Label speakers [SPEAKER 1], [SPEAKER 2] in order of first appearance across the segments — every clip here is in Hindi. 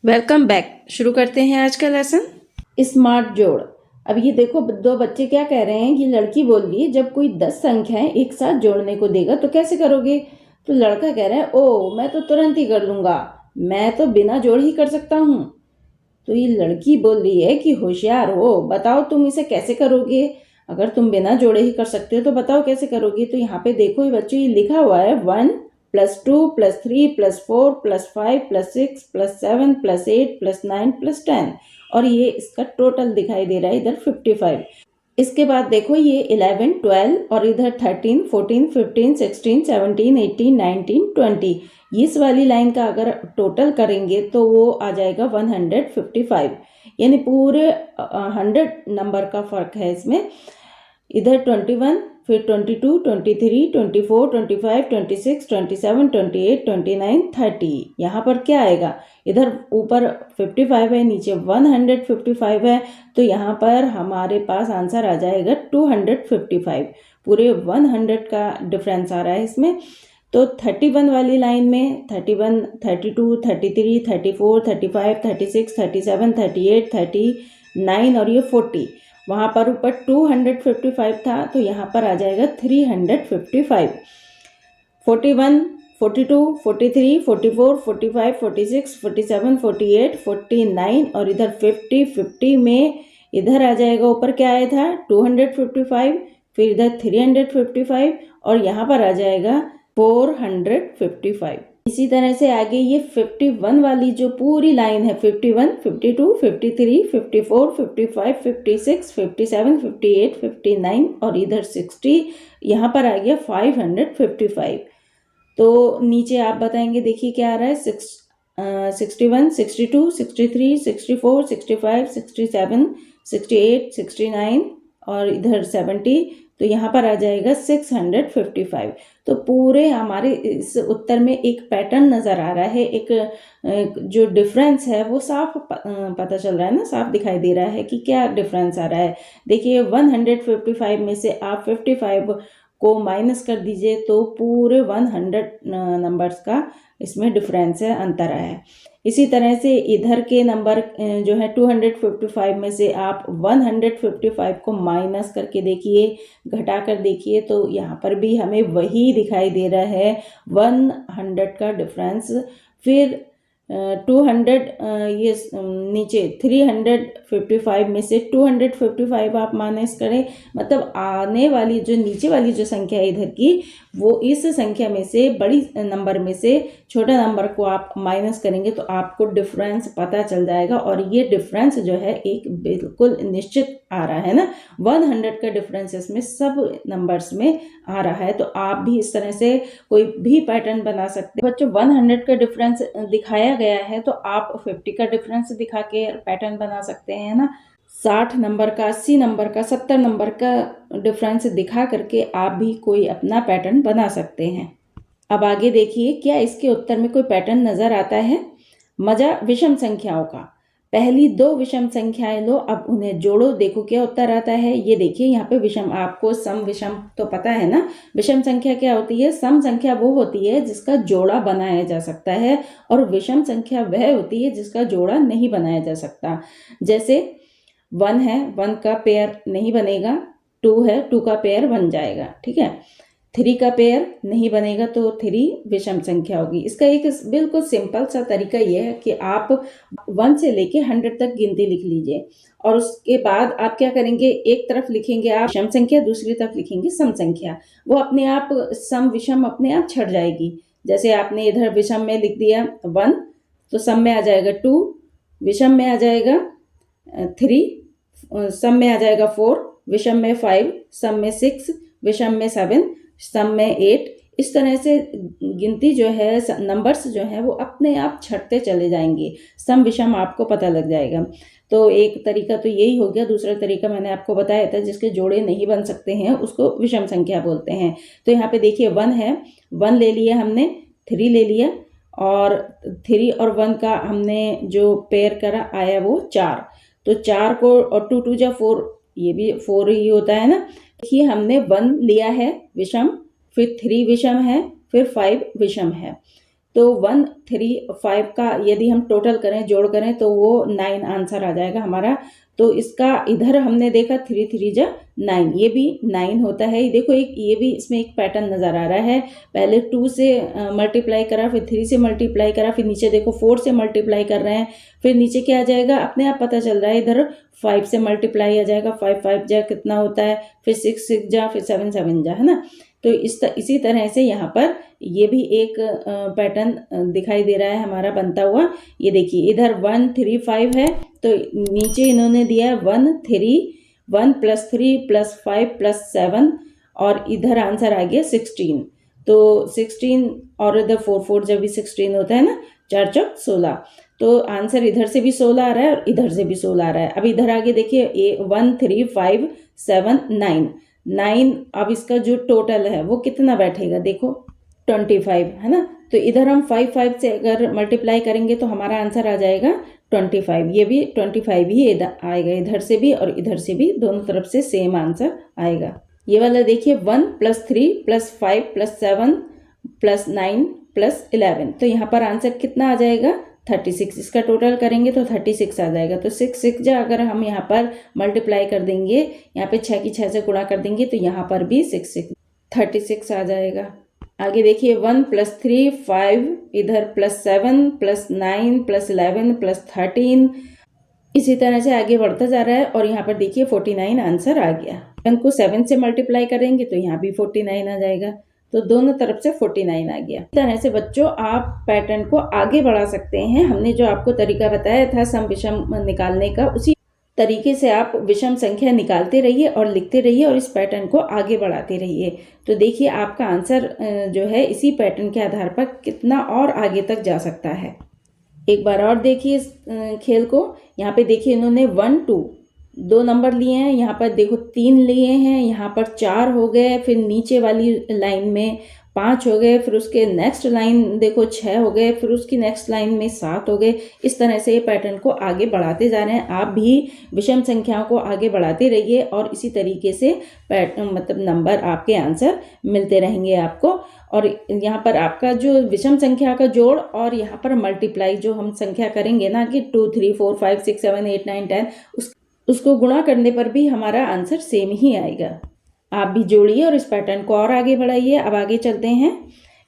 [SPEAKER 1] Welcome back. शुरू करते हैं आज का लेसन। स्मार्ट जोड़। अब ये देखो, दो बच्चे क्या कह रहे हैं कि लड़की बोल रही है जब कोई 10 संख्याएं एक साथ जोड़ने को देगा तो कैसे करोगे। तो लड़का कह रहा है ओ मैं तो तुरंत ही कर लूंगा, मैं तो बिना जोड़ ही कर सकता हूँ। तो ये लड़की बोल रही है कि होशियार हो, बताओ तुम इसे कैसे करोगे। अगर तुम बिना जोड़े ही कर सकते हो तो बताओ कैसे करोगे। तो यहाँ पे देखो ये बच्चों, ये लिखा हुआ है 1 + 2 + 3 + 4 + 5 + 6 + 7 + 8 + 9 + 10 और ये इसका टोटल दिखाई दे रहा है इधर 55। इसके बाद देखो ये 11 12 और इधर 13 14 15 16 17 18 19 20। इस वाली लाइन का अगर टोटल करेंगे तो वो आ जाएगा 155, यानी पूरे 100 नंबर का फर्क है इसमें। इधर 21, फिर 22, 23, 24, 25, 26, 27, 28, 29, 30। यहाँ पर क्या आएगा, इधर ऊपर 55 है, नीचे 155 है, तो यहाँ पर हमारे पास आंसर आ जाएगा 255। पूरे 100 का डिफरेंस आ रहा है इसमें। तो 31 वाली लाइन में 31, 32, 33, 34, 35, 36, 37, 38, 39 और ये 40। वहाँ पर ऊपर 255 था तो यहाँ पर आ जाएगा 355। 41, 42, 43, 44, 45, 46, 47, 48, 49 और इधर 50 में इधर आ जाएगा, ऊपर क्या आया था 255, फिर इधर 355 और यहाँ पर आ जाएगा 455। इसी तरह से आगे ये 51 वाली जो पूरी लाइन है 51, 52, 53, 54, 55, 56, 57, 58, 59 और इधर 60, यहाँ पर आ गया 555। तो नीचे आप बताएंगे, देखिए क्या आ रहा है 61, 62, 63, 64, 65, 67, 68, 69 और इधर 70, तो यहाँ पर आ जाएगा 655। तो पूरे हमारे इस उत्तर में एक पैटर्न नज़र आ रहा है, एक जो डिफरेंस है वो साफ पता चल रहा है ना, साफ दिखाई दे रहा है कि क्या डिफरेंस आ रहा है। देखिए 155 में से आप 55 को माइनस कर दीजिए तो पूरे 100 नंबर्स का इसमें डिफरेंस है, अंतर है। इसी तरह से इधर के नंबर जो है 255 में से आप 155 को माइनस करके देखिए, घटा कर देखिए, तो यहाँ पर भी हमें वही दिखाई दे रहा है 100 का डिफरेंस। फिर 200 ये नीचे 355 में से 255 आप माइनस करें, मतलब आने वाली जो नीचे वाली जो संख्या है इधर की, वो इस संख्या में से बड़ी नंबर में से छोटा नंबर को आप माइनस करेंगे तो आपको डिफरेंस पता चल जाएगा। और ये डिफरेंस जो है एक बिल्कुल निश्चित आ रहा है ना, 100 का डिफरेंस इसमें सब नंबर्स में आ रहा है। तो आप भी इस तरह से कोई भी पैटर्न बना सकते हैं। बच्चों 100 का डिफरेंस दिखाया गया है तो आप 50 का डिफरेंस दिखा के पैटर्न बना सकते हैं ना। 60 नंबर का, 80 नंबर का, 70 नंबर का डिफरेंस दिखा करके आप भी कोई अपना पैटर्न बना सकते हैं। अब आगे देखिए, क्या इसके उत्तर में कोई पैटर्न नजर आता है। मजा विषम संख्याओं का। पहली 2 विषम संख्याएं लो, अब उन्हें जोड़ो, देखो क्या उत्तर आता है। ये देखिए यहाँ पे विषम, आपको सम विषम तो पता है ना। विषम संख्या क्या होती है, सम संख्या वो होती है जिसका जोड़ा बनाया जा सकता है और विषम संख्या वह होती है जिसका जोड़ा नहीं बनाया जा सकता। जैसे 1 है, 1 का पेयर नहीं बनेगा, 2 है, 2 का पेयर बन जाएगा, ठीक है। 3 का पेयर नहीं बनेगा तो 3 विषम संख्या होगी। इसका एक बिल्कुल सिंपल सा तरीका ये है कि आप 1 से लेके 100 तक गिनती लिख लीजिए और उसके बाद आप क्या करेंगे, एक तरफ लिखेंगे आप विषम संख्या, दूसरी तरफ लिखेंगे सम संख्या। वो अपने आप सम विषम अपने आप छट जाएगी। जैसे आपने इधर विषम में लिख दिया 1 तो सम में आ जाएगा 2, विषम में आ जाएगा 3, सम में आ जाएगा 4, विषम में 5, सम में 6, विषम में 7, सम में 8। इस तरह से गिनती जो है, नंबर्स जो है वो अपने आप छटते चले जाएंगे, सम विषम आपको पता लग जाएगा। तो एक तरीका तो यही हो गया। दूसरा तरीका मैंने आपको बताया था, जिसके जोड़े नहीं बन सकते हैं उसको विषम संख्या बोलते हैं। तो यहाँ पे देखिए 1 है, 1 ले लिया हमने, 3 ले लिया और 3 और 1 का हमने जो पेयर करा आया वो 4। तो 4 को और 2 2 जा 4, ये भी 4 ही होता है ना। देखिए हमने 1 लिया है विषम, फिर 3 विषम है, फिर 5 विषम है। तो 135 का यदि हम टोटल करें, जोड़ करें, तो वो 9 आंसर आ जाएगा हमारा। तो इसका इधर हमने देखा 3 3 जा 9, ये भी 9 होता है। देखो एक ये भी इसमें एक पैटर्न नज़र आ रहा है। पहले 2 से मल्टीप्लाई करा, फिर 3 से मल्टीप्लाई करा, फिर नीचे देखो 4 से मल्टीप्लाई कर रहे हैं, फिर नीचे क्या आ जाएगा अपने आप पता चल रहा है, इधर 5 से मल्टीप्लाई आ जाएगा, 5 5 जा कितना होता है, फिर 6 6 जा, फिर 7 7 जा, है ना। तो इसी तरह से यहाँ पर ये भी एक पैटर्न दिखाई दे रहा है हमारा बनता हुआ। ये देखिए इधर 1 3 5 है, तो नीचे इन्होंने दिया है 1 3, 1 + 3 + 5 + 7, और इधर आंसर आ गया 16। तो 16 और इधर 4 4 जब भी 16 होता है ना, 4 4 16, तो आंसर इधर से भी 16 आ रहा है और इधर से भी 16 आ रहा है। अब इधर आगे देखिए 1 3 5 7 9 9, अब इसका जो टोटल है वो कितना बैठेगा, देखो 25, है ना। तो इधर हम 5 5 से अगर मल्टीप्लाई करेंगे तो हमारा आंसर आ जाएगा 25। ये भी 25 ही आएगा, इधर से भी और इधर से भी, दोनों तरफ से सेम आंसर आएगा। ये वाला देखिए 1 + 3 + 5 + 7 + 9 + 11, तो यहाँ पर आंसर कितना आ जाएगा 36। इसका टोटल करेंगे तो 36 आ जाएगा। तो 6 6 जा अगर हम यहाँ पर मल्टीप्लाई कर देंगे, यहाँ पे 6 की 6 से गुणा कर देंगे, तो यहाँ पर भी 6 6 36 आ जाएगा। आगे देखिए 1 + 3 5, इधर +7 + 9 + 11 + 13, इसी तरह से आगे बढ़ता जा रहा है। और यहाँ पर देखिए 49 आंसर आ गया। 1 को 7 से मल्टीप्लाई करेंगे तो यहाँ भी 49 आ जाएगा। तो दोनों तरफ से 49 आ गया। इस तरह से बच्चों आप पैटर्न को आगे बढ़ा सकते हैं। हमने जो आपको तरीका बताया था सम विषम निकालने का, उसी तरीके से आप विषम संख्या निकालते रहिए और लिखते रहिए और इस पैटर्न को आगे बढ़ाते रहिए। तो देखिए आपका आंसर जो है इसी पैटर्न के आधार पर कितना और आगे तक जा सकता है। एक बार और देखिए इस खेल को। यहाँ पे देखिए इन्होंने 1 2 2 नंबर लिए हैं, यहाँ पर देखो 3 लिए हैं, यहाँ पर 4 हो गए, फिर नीचे वाली लाइन में 5 हो गए, फिर उसके नेक्स्ट लाइन देखो 6 हो गए, फिर उसकी नेक्स्ट लाइन में 7 हो गए। इस तरह से ये पैटर्न को आगे बढ़ाते जा रहे हैं। आप भी विषम संख्याओं को आगे बढ़ाते रहिए और इसी तरीके से मतलब नंबर आपके आंसर मिलते रहेंगे आपको। और यहाँ पर आपका जो विषम संख्या का जोड़ और यहाँ पर मल्टीप्लाई जो हम संख्या करेंगे ना कि 2 3 4 5 6 7 8 9 10, उसको गुणा करने पर भी हमारा आंसर सेम ही आएगा। आप भी जोड़िए और इस पैटर्न को और आगे बढ़ाइए। अब आगे चलते हैं।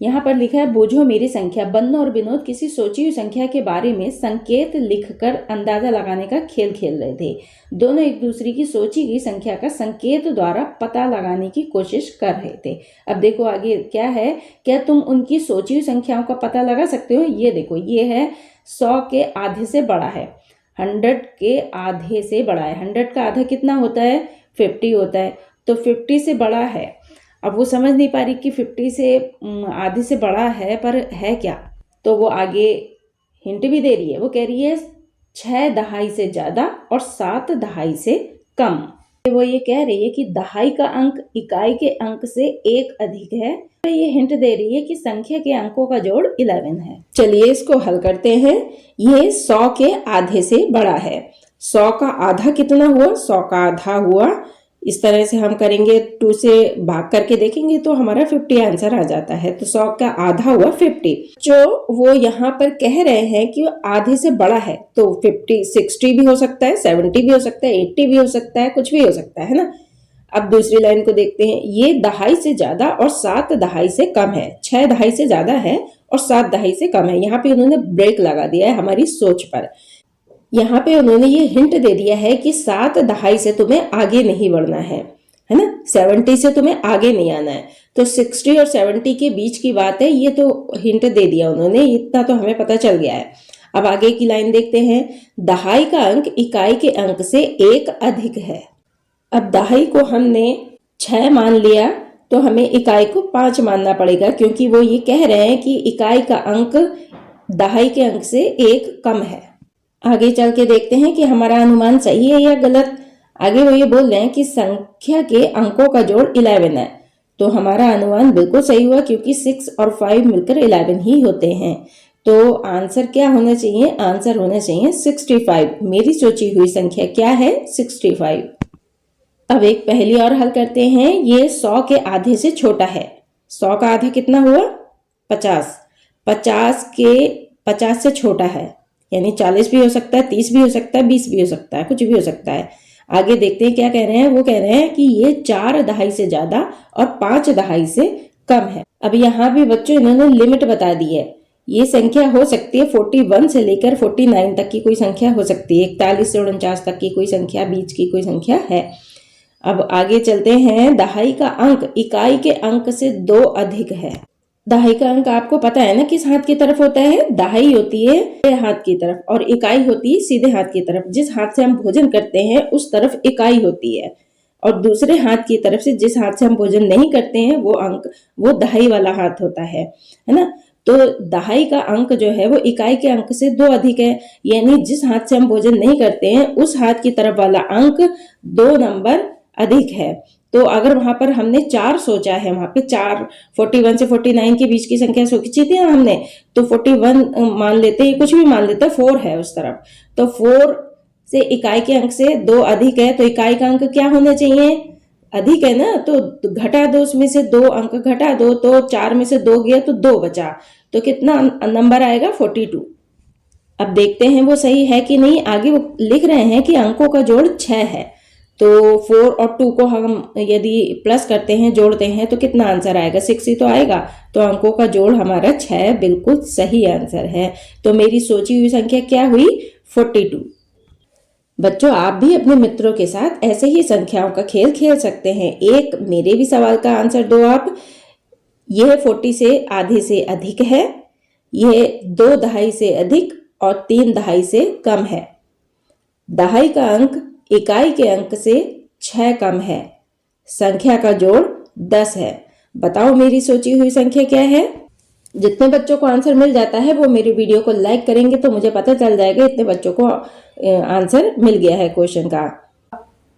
[SPEAKER 1] यहाँ पर लिखा है बूझो मेरी संख्या। बन्नू और विनोद किसी सोची हुई संख्या के बारे में संकेत लिखकर अंदाजा लगाने का खेल खेल रहे थे। दोनों एक दूसरे की सोची गई संख्या का संकेत द्वारा पता लगाने की कोशिश कर रहे थे। अब देखो आगे क्या है, क्या तुम उनकी सोची हुई संख्याओं का पता लगा सकते हो। ये देखो ये है 100 के आधे से बड़ा है, 100 के आधे से बड़ा है। 100 का आधा कितना होता है 50 होता है, तो 50 से बड़ा है। अब वो समझ नहीं पा रही कि 50 से आधे से बड़ा है पर है क्या, तो वो आगे हिंट भी दे रही है। वो कह रही है 6 दहाई से ज़्यादा और 7 दहाई से कम। वो ये कह रही है कि दहाई का अंक इकाई के अंक से 1 अधिक है। तो ये हिंट दे रही है कि संख्या के अंकों का जोड़ 11 है। चलिए इसको हल करते हैं। ये 100 के आधे से बड़ा है। 100 का आधा कितना हुआ, 100 का आधा हुआ, इस तरह से हम करेंगे 2 से भाग करके देखेंगे तो हमारा 50 आंसर आ जाता है। तो 100 का आधा हुआ 50। जो वो यहाँ पर कह रहे हैं कि वो आधे से बड़ा है, तो 50 60 भी हो सकता है, 70 भी हो सकता है, 80 भी हो सकता है, कुछ भी हो सकता है ना। अब दूसरी लाइन को देखते हैं। ये दहाई से ज्यादा और 7 दहाई से कम है। 6 दहाई से ज्यादा है और 7 दहाई से कम है। यहाँ पे उन्होंने ब्रेक लगा दिया है हमारी सोच पर। यहाँ पे उन्होंने ये हिंट दे दिया है कि 7 दहाई से तुम्हें आगे नहीं बढ़ना है ना, 70 से तुम्हें आगे नहीं आना है। तो 60 और 70 के बीच की बात है, ये तो हिंट दे दिया उन्होंने, इतना तो हमें पता चल गया है। अब आगे की लाइन देखते हैं। दहाई का अंक इकाई के अंक से 1 अधिक है। अब दहाई को हमने 6 मान लिया तो हमें इकाई को 5 मानना पड़ेगा, क्योंकि वो ये कह रहे हैं कि इकाई का अंक दहाई के अंक से 1 कम है। आगे चल के देखते हैं कि हमारा अनुमान सही है या गलत। आगे वो ये बोल रहे हैं कि संख्या के अंकों का जोड़ 11 है। तो हमारा अनुमान बिल्कुल सही हुआ, क्योंकि 6 और 5 मिलकर 11 ही होते हैं। तो आंसर क्या होना चाहिए, आंसर होना चाहिए 65। मेरी सोची हुई संख्या क्या है 65। अब एक पहेली और हल करते हैं। ये 100 के आधे से छोटा है। 100 का आधा कितना हुआ 50। 50 से छोटा है, यानी 40 भी हो सकता है, 30 भी हो सकता है, 20 भी हो सकता है, कुछ भी हो सकता है। आगे देखते हैं क्या कह रहे हैं। वो कह रहे हैं कि ये 4 दहाई से ज्यादा और 5 दहाई से कम है। अब यहाँ भी बच्चों इन्होंने लिमिट बता दी है। ये संख्या हो सकती है 41 से लेकर 49 तक की कोई संख्या हो सकती है, 41 से 49 तक की कोई संख्या, बीच की कोई संख्या है। अब आगे चलते हैं। दहाई का अंक इकाई के अंक से 2 अधिक है। दहाई का अंक आपको पता है ना किस हाथ की तरफ होता है? दहाई होती है बाएं हाथ की तरफ और इकाई होती है सीधे हाथ की तरफ। जिस हाथ से हम भोजन करते हैं उस तरफ इकाई होती है, और दूसरे हाथ की तरफ से जिस हाथ से हम भोजन नहीं करते हैं वो दहाई वाला हाथ होता है ना। तो दहाई का अंक जो है वो इकाई के अंक से 2 अधिक है, यानी जिस हाथ से हम भोजन नहीं करते हैं उस हाथ की तरफ वाला अंक 2 नंबर अधिक है। तो अगर वहां पर हमने 4 सोचा है, वहां पे 4 41 से 49 के बीच की संख्या सोची थी ना हमने, तो 41 मान लेते हैं, कुछ भी मान लेते हैं, 4 है उस तरफ। तो 4 से इकाई के अंक से 2 अधिक है, तो इकाई का अंक क्या होना चाहिए? अधिक है ना, तो घटा दो, उसमें से 2 अंक घटा दो, तो 4 में से 2 गया तो 2 बचा, तो कितना नंबर आएगा? 42। अब देखते हैं वो सही है कि नहीं। आगे वो लिख रहे हैं कि अंकों का जोड़ 6 है, तो 4 और 2 को हम यदि प्लस करते हैं, जोड़ते हैं, तो कितना आंसर आएगा? 6 ही तो आएगा। तो अंकों का जोड़ हमारा 6 बिल्कुल सही आंसर है। तो मेरी सोची हुई संख्या क्या हुई? 42। बच्चों, आप भी अपने मित्रों के साथ ऐसे ही संख्याओं का खेल खेल सकते हैं। एक मेरे भी सवाल का आंसर दो आप। यह 40 से आधे से अधिक है, यह 2 दहाई से अधिक और 3 दहाई से कम है। दहाई का अंक इकाई के अंक से 6 कम है। संख्या का जोड़ 10 है। बताओ मेरी सोची हुई संख्या क्या है? जितने बच्चों को आंसर मिल जाता है वो मेरी वीडियो को लाइक करेंगे, तो मुझे पता चल जाएगा इतने बच्चों को आंसर मिल गया है क्वेश्चन का।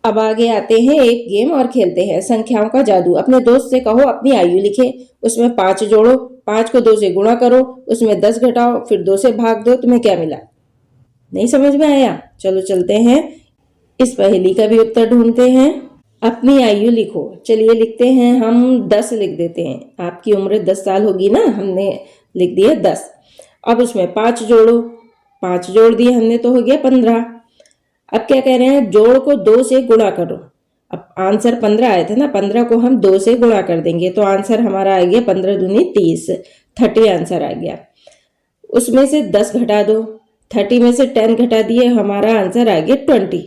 [SPEAKER 1] अब आगे आते हैं, एक गेम और खेलते हैं, संख्याओं का जादू। अपने दोस्त से कहो अपनी आयु लिखे, उसमें 5 जोड़ो, 5 को 2 से गुणा करो, उसमें 10 घटाओ, फिर 2 से भाग दो, तुम्हें क्या मिला? नहीं समझ में आया? चलो चलते हैं, इस पहेली का भी उत्तर ढूंढते हैं। अपनी आयु लिखो। चलिए लिखते हैं, हम 10 लिख देते हैं। आपकी उम्र 10 साल होगी ना, हमने लिख दिया 10। अब उसमें 5 जोड़ो, 5 जोड़ दिए हमने, तो हो गया 15। अब क्या कह रहे हैं? जोड़ को 2 से गुणा करो। अब आंसर 15 आए थे ना, 15 को हम 2 से गुणा कर देंगे, तो आंसर हमारा आ गया 15 दूनी 30, 30 आंसर आ गया। उसमें से 10 घटा दो, 30 में से 10 घटा दिए, हमारा आंसर आ गया 20,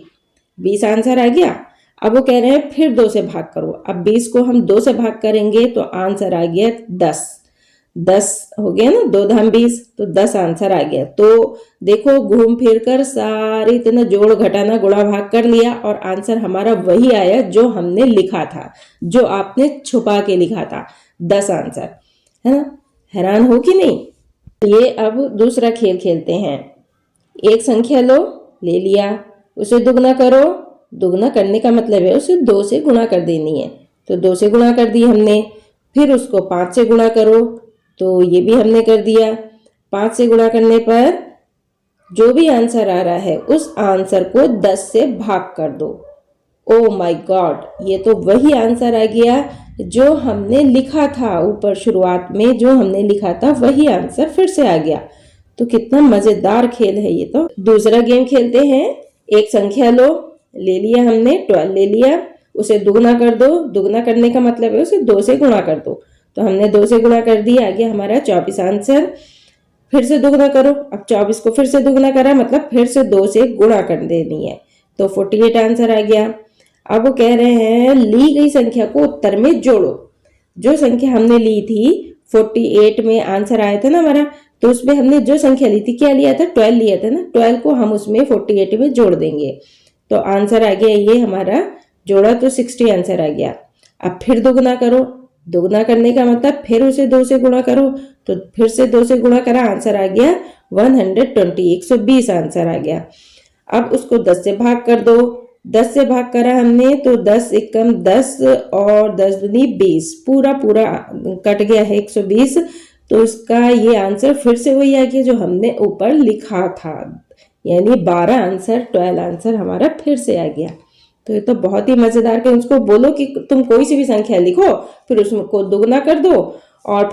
[SPEAKER 1] 20 आंसर आ गया। अब वो कह रहे हैं फिर 2 से भाग करो। अब 20 को हम 2 से भाग करेंगे तो आंसर आ गया 10, 10 हो गया ना, 2 धाम 20, तो 10 आंसर आ गया। तो देखो, घूम फिर कर सारी इतना जोड़ घटाना गुणा भाग कर लिया और आंसर हमारा वही आया जो हमने लिखा था, जो आपने छुपा के लिखा था, 10 आंसर, है ना। हैरान हो कि नहीं? ये अब दूसरा खेल खेलते हैं। एक संख्या लो, ले लिया, उसे दुगना करो। दुगना करने का मतलब है उसे 2 से गुणा कर देनी है, तो 2 से गुणा कर दी हमने। फिर उसको 5 से गुणा करो, तो ये भी हमने कर दिया। 5 से गुणा करने पर जो भी आंसर आ रहा है उस आंसर को 10 से भाग कर दो। ओ माय गॉड, ये तो वही आंसर आ गया जो हमने लिखा था ऊपर शुरुआत में, जो हमने लिखा था वही आंसर फिर से आ गया। तो कितना मजेदार खेल है ये तो। दूसरा गेम खेलते हैं। एक संख्या लो, ले लिया हमने, 12 ले लिया, उसे दुगना कर दो। दुगना करने का मतलब है उसे 2 से गुणा कर दो, तो हमने 2 से गुणा कर दिया, आ गया हमारा 24 आंसर। फिर से दुगना करो, अब 24 को फिर से दुगना करा, मतलब फिर से 2 से गुणा कर देनी है, तो 48 आंसर आ गया। अब वो कह रहे हैं ली गई संख्या को उत्तर में जोड़ो। जो संख्या हमने ली थी 48 में आंसर आया था ना हमारा, तो उसमें हमने जो संख्या ली थी, क्या लिया था? 12 लिया था ना, 12 को हम उसमें 48 में जोड़ देंगे, तो आंसर आ गया ये हमारा, जोड़ा तो 60 आंसर आ गया। अब फिर दुगना करो, दुगना करने का मतलब फिर उसे 2 से गुणा करो, तो फिर से 2 से गुणा करा, आंसर आ गया 120, 120 आंसर आ गया। अब उसको 10 से भाग कर दो। 10 से भाग करा हमने, तो 10 एकम 10 और 10 दूनी 20, पूरा पूरा कट गया है 120, तो इसका ये आंसर फिर से वही आ गया जो हमने ऊपर लिखा था, यानी 12 आंसर, 12 आंसर हमारा फिर से आ गया। तो ये तो बहुत ही मजेदार है। उसको बोलो कि तुम कोई सी भी संख्या लिखो, फिर उसको दुगना कर दो और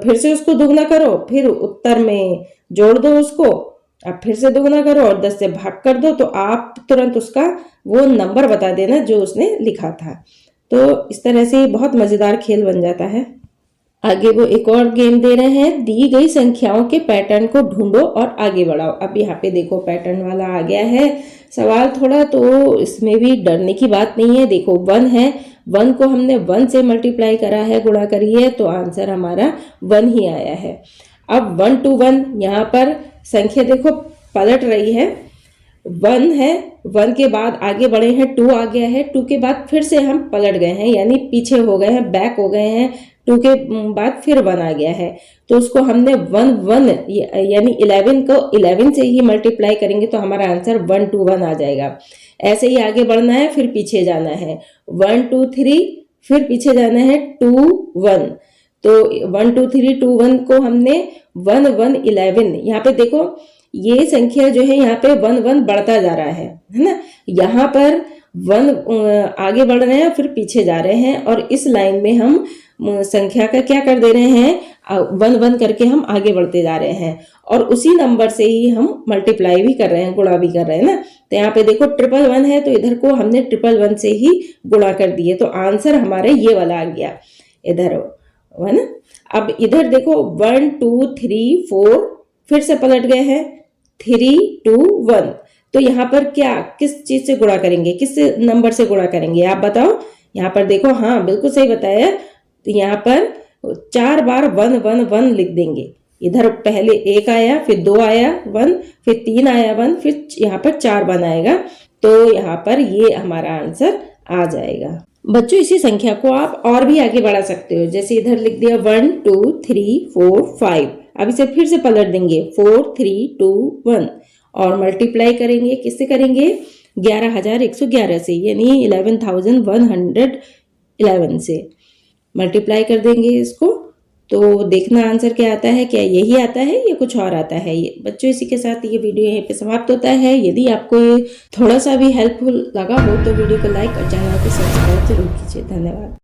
[SPEAKER 1] फिर से उसको दुगना करो, फिर उत्तर में जोड़ दो उसको, अब फिर से दुगना करो और 10 से भाग कर दो, तो आप तुरंत उसका वो नंबर बता देना जो उसने लिखा था। तो इस तरह से बहुत मज़ेदार खेल बन जाता है। आगे वो एक और गेम दे रहे हैं, दी गई संख्याओं के पैटर्न को ढूंढो और आगे बढ़ाओ। अब यहाँ पे देखो पैटर्न वाला आ गया है सवाल थोड़ा, तो इसमें भी डरने की बात नहीं है। देखो 1 है, 1 को हमने 1 से मल्टीप्लाई करा है, गुणा करी है, तो आंसर हमारा 1 ही आया है। अब 1 to 1 यहाँ पर संख्या देखो पलट रही है, 1 है, 1 के बाद आगे बढ़े हैं 2 आ गया है, 2 के बाद फिर से हम पलट गए हैं, यानी पीछे हो गए हैं, बैक हो गए हैं, 2 के बाद फिर 1 आ गया है, तो उसको हमने 1 यानी 11 को 11 से ही मल्टीप्लाई करेंगे तो हमारा आंसर 1 to 1 आ जाएगा। ऐसे ही आगे बढ़ना है, फिर पीछे जाना है, 1 2 3, फिर पीछे जाना है 2 1, तो 1 2 3 2 1 को हमने 1 1 11, यहाँ पे देखो ये संख्या जो है यहाँ पे 1 1 बढ़ता जा रहा है ना, यहाँ पर 1 आगे बढ़ रहे हैं फिर पीछे जा रहे हैं, और इस लाइन में हम संख्या का क्या कर दे रहे हैं, 1 1 करके हम आगे बढ़ते जा रहे हैं, और उसी नंबर से ही हम मल्टीप्लाई भी कर रहे हैं, गुणा भी कर रहे हैं ना। तो यहाँ पे देखो 111 है, तो इधर को हमने 111 से ही गुणा कर दिए, तो आंसर हमारे ये वाला आ गया इधर, है ना। अब इधर देखो 1 2 3 4, फिर से पलट गए हैं 3 2 1, तो यहाँ पर क्या किस चीज से गुणा करेंगे, किस नंबर से गुणा करेंगे आप बताओ। यहाँ पर देखो, हाँ बिल्कुल सही बताया, तो यहाँ पर 4 बार 1 1 1 लिख देंगे। इधर पहले 1 आया, फिर 2 आया 1, फिर 3 आया 1, फिर यहाँ पर 4 1 आएगा, तो यहाँ पर ये हमारा आंसर आ जाएगा। बच्चों इसी संख्या को आप और भी आगे बढ़ा सकते हो, जैसे इधर लिख दिया 1 2 3 4 5, अब इसे फिर से पलट देंगे 4 3 2 1, और मल्टीप्लाई करेंगे, किससे करेंगे, 11,111 से, यानी 11,111 से मल्टीप्लाई कर देंगे इसको। तो देखना आंसर क्या आता है, क्या यही आता है या कुछ और आता है। ये बच्चों इसी के साथ ये वीडियो यहीं पे समाप्त होता है। यदि आपको ये थोड़ा सा भी हेल्पफुल लगा हो तो वीडियो को लाइक और चैनल को सब्सक्राइब जरूर कीजिए। धन्यवाद।